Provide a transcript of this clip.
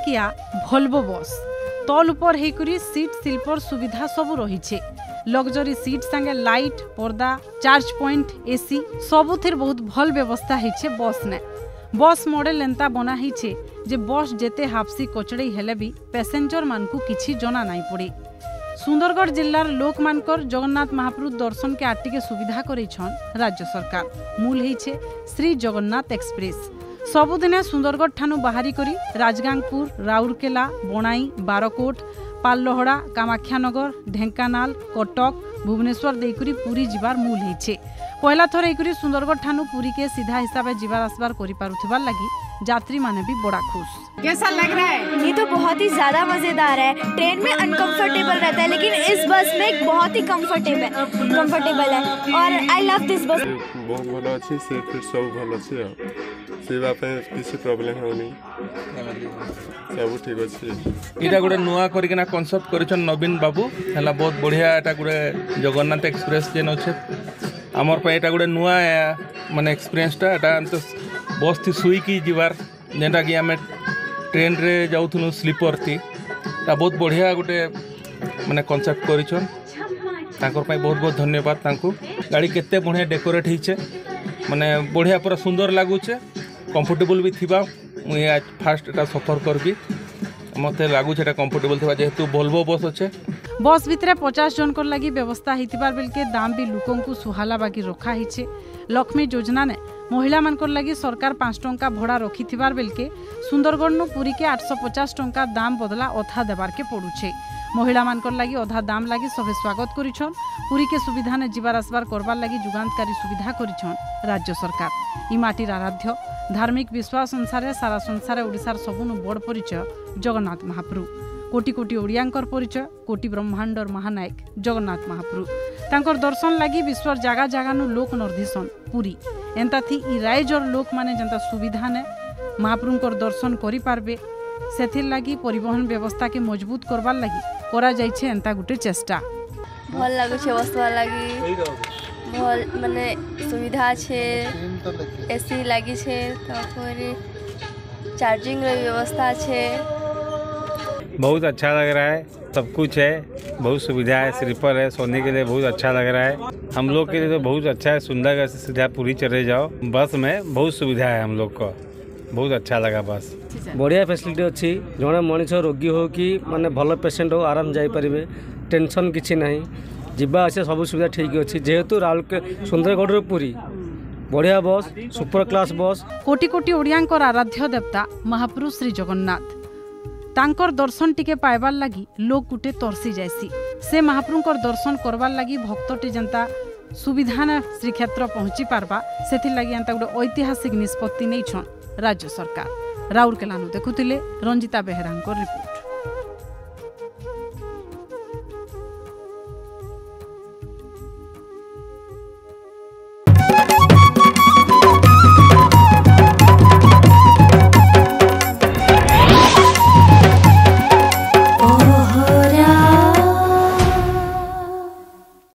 किया भोल्वो बस तल उपर हेकरी सीट स्लीपर सुविधा सबू रही लग्जरी सीट संगे लाइट पर्दा चार्ज पॉइंट एसी सबुथिर बहुत भल व्यवस्था है बस ने। बस मॉडल एंता बना है जे बस जेते हाफसी कचड़े हेले भी पैसेंजर मान को किछि जना नहीं पड़े। सुंदरगढ़ जिलार लोक मानकर जगन्नाथ महाप्रभु दर्शन के आटिके सुविधा करेछन राज्य सरकार। मूल है श्री जगन्नाथ एक्सप्रेस सबुदिने सुंदरगढ़ ठानु बाहरी करी राजगांगपुर राउरकेला बनाई बारकोट पालहड़ा कामाख्यानगर ढेंकानाल कटक भुवनेश्वर देकरी पूरी जीवार मूल है। पहला थर एकरी सुंदरगढ़ ठानु पूरी के सीधा हिसाब से जीवार आसबार करि पारुथिबार लगी यात्री माने भी बड़ा खुश। कैसा लग रहा है? ये तो बहुत ही ज्यादा मजेदार है। ट्रेन में अनकंफर्टेबल रहता है लेकिन इस बस में बहुत ही कंफर्टेबल है और आई लव दिस बस। बहुत भलो अछि सीट सब भलो अछि सेवा पे किसी प्रॉब्लम होनी सब ठीक अछि। इटा गुडे नुआ करिकना कांसेप्ट करिछन नवीन बाबू हला बहुत बढ़िया। एटा गुडे जगन्नाथ एक्सप्रेस जेन अछि हमर पे एटा गुडे नुआ माने एक्सपीरियंसटा एटा तो बस थी सुई की जीवार जेनटा कि आम ट्रेन रे जाऊथुनु स्लीपर थी ता बहुत बढ़िया गोटे माने कांसेप्ट करिछन तांकर पे बहुत बहुत धन्यवाद तांकु। गाड़ी केते बढ़िया डेकोरेट हिचे माने बढ़िया पूरा सुंदर लागुचे कंफर्टेबल भी थिबा। मुई आज फास्ट एटा सफर करबी मते लागुचे एटा कंफर्टेबल थिबा जेहेतु वोल्वो बस अच्छे। बस भितरे 50 जन कर लगी व्यवस्था हितिबार बेल के दाम भी लोकों को सुहाला बाकी रखा हिचे। लक्ष्मी योजना ने महिला मानकर लगी सरकार 5 टंका भड़ा रखी थिबार बेल के सुंदरगढ़ नु पूरी के 850 टंका दाम बदला अधा देबार के पड़ुछे। महिला मानकर लगी अधा दाम लगी सभे स्वागत करिछन। पूरी के सुविधा ने जीवार आसबार करबार लगी जुगांतकारी सुविधा करिछन राज्य सरकार। इ माटीर आराध्य धार्मिक विश्वास अनुसार सारा संसार ओडिसार सबुनु बड़ परिचय जगन्नाथ महाप्रभु। कोटि कोटि ओडियांकर परिचय कोटि ब्रह्मांडर महानायक जगन्नाथ महाप्रभु। तांकर दर्शन लगी विश्वर जागा जागा नु लोक नर्धिसन पूरी एंता थी इ राइजर लोक माने जनता सुविधा ने महाप्रभुकर दर्शन करि पारबे सेथिर लगी परिवहन व्यवस्था के मजबूत करबार लगी करा जाइछे एंता गुटे चेष्टा। भल लागुछे बसवा लगी भल माने सुविधा छे एसी लगी छे तापर चार्जिंग रे व्यवस्था छे। बहुत अच्छा लग रहा है सब कुछ है बहुत सुविधा है स्लीपर है सोने के लिए बहुत अच्छा लग रहा है। हम लोग के लिए तो बहुत अच्छा है सुंदर सीधा पूरी चले जाओ बस में बहुत सुविधा है हम लोग को बहुत अच्छा लगा बस। बढ़िया फैसिलिटी अच्छी जड़े मनीष रोगी हो कि माने भल पेसेंट हो आराम जापारे टेंशन किसी ना जीवा आसा सब सुविधा ठीक अच्छी जेहेतु राउरकेला सुंदरगढ़ पूरी बढ़िया बस सुपर क्लास बस। कोटि कोटि ओडियांकर आराध्य देवता महाप्रभु श्री जगन्नाथ तांकर दर्शन टिके पाइबार लगी लोक गुटे तरसी जायसी। से महाप्रभुकर दर्शन करबार लगी भक्तटी जनता सुविधा ने श्रीक्षेत्र पहुंची पारबा सेथिर लगी एंता गोटे ऐतिहासिक निष्पत्ति नहीं छन राज्य सरकार। राउरकेला देखुथिले रंजिता बेहेरांकर रिपोर्ट।